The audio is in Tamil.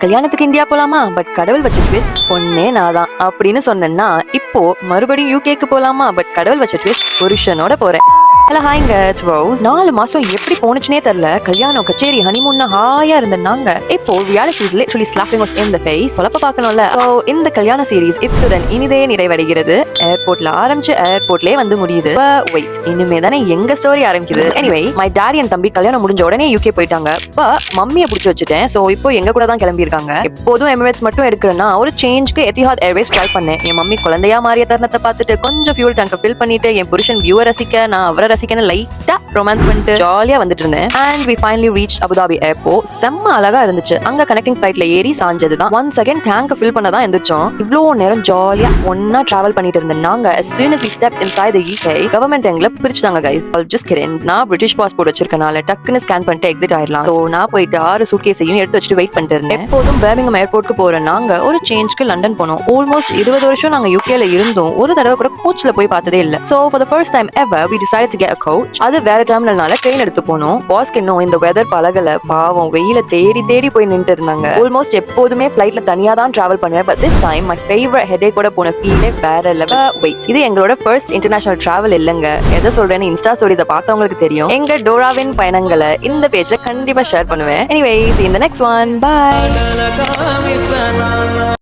கல்யாணத்துக்கு இந்தியா போலாமா, பட் கடவுள் வச்ச ட்விஸ்ட் பொண்ணே நான் தான் அப்படின்னு சொன்னேன்னா, இப்போ மறுபடியும் யூகேக்கு போலாமா, பட் கடவுள் வச்ச ட்விஸ்ட் புருஷனோட போறேன். Hello ஹாய்ங்க, it's rose. 4 மாசம் எப்படி போனுச்சுனே தெரியல. கல்யாணம், கச்சேரி, ஹனிமூன் ஹாயா இருந்தாங்க. இப்போ reality is literally slapping us in the face. சொல்லப்ப பார்க்கணும்ல. சோ இந்த கல்யாண சீரிஸ் இத்துடன் இனிதே நிறைவடைகிறது. ஏர்போர்ட்ல ஆரம்பிச்சு ஏர்போர்ட்லயே வந்து முடியுது. வெயிட், இனிமே தானே எங்க ஸ்டோரி ஆரம்பிக்குது. எனிவே, மை டாடி என் தம்பி கல்யாணம் முடிஞ்ச உடனே யூகே போயிட்டாங்க. மம்மியை பிடிச்சி வச்சுட்டேன். சோ இப்போ எங்க கூட தான் கிளம்பி இருக்காங்க. எப்போதும் எமிரேட்ஸ் மட்டும் எடுக்கிறேன்னா ஒரு சேஞ்ச்க்கு எத்திஹாத் ஏர்வேஸ் ட்ரை பண்ணேன். என் மம்மி குழந்தையா மாறிய தருணத்தை பார்த்துட்டு கொஞ்சம் ஃபியூல் டேங்க ஃபில் பண்ணிட்டு என் புருஷன் வியூவை ரசிக்க, நான் அவரை ரசிக்கன்னு லைட்டா ரொமான்ஸ் பண்ணிட்டு ஜாலியா வந்துட்டு இருந்தேன். And we finally reach Abu Dhabi airport. செம்ம அழகா இருந்துச்சு. அங்க கனெக்டிங் ஃபிளைட்ல ஏறி சாஞ்சதுதான். ஒன்ஸ் அகைன் டேங்க் ஃபில் பண்ண தான் எந்திரிச்சோம். இவ்வளோ நேரம் ஜாலியா ஒன்னா டிராவல் பண்ணிட்டு இருந்தேன் நாங்க. as soon as we stepped inside the UK, government எங்களை பிரிச்சுட்டாங்க கைஸ். ஜஸ்ட் கிரேன், நான் பிரிட்டிஷ் பாஸ்போர்ட் வச்சிருக்கனால டக்குன்னு ஸ்கேன் பண்ணிட்டு எக்ஸிட் ஆயிடலாம். சோ நான் போயிட்டு 6 சூட்கேஸையும் எடுத்து வச்சுட்டு வெயிட் பண்ணிட்டு இருந்தேன். எப்போதும் பர்மிங்ஹாம் ஏர்போர்ட்க்கு போற நாங்க ஒரு சேஞ்ச்க்கு லண்டன் போனோம். ஆல்மோஸ்ட் 20 வருஷம் நாங்க யூகேல இருந்தோம். ஒரு தடவை கூட கோச்ல போய் பார்த்ததே இல்ல. So for the first time ever we decided to get a coach. அது வேற டெர்மினல்னால ட்ரெயின் எடுத்து போனோம். பாஸ்க்கு இன்னும் இந்த வெதர் பழகல. பாவம் வெயில தேடி தேடி போய் நின்று இருந்தாங்க. ஆல்மோஸ்ட் எப்போதுமே ஃபிளைட்ல தனியா தான் டிராவல் பண்ணுவேன். But this time my favourite headache கூட போன ஃபீலே வேற லெவல். வெயிட், இது எங்களோட ஃபர்ஸ்ட் இன்டர்நேஷனல் டிராவல் இல்லங்க. எதை சொல்றேன்னு இன்ஸ்டா ஸ்டோரிஸை பார்த்தவங்களுக்கு தெரியும். எங்க டோராவின் பயணங்களை இந்த பேஜ்ல கண்டிப்பா ஷேர் பண்ணுவேன். Anyway, see you in the next one. Bye.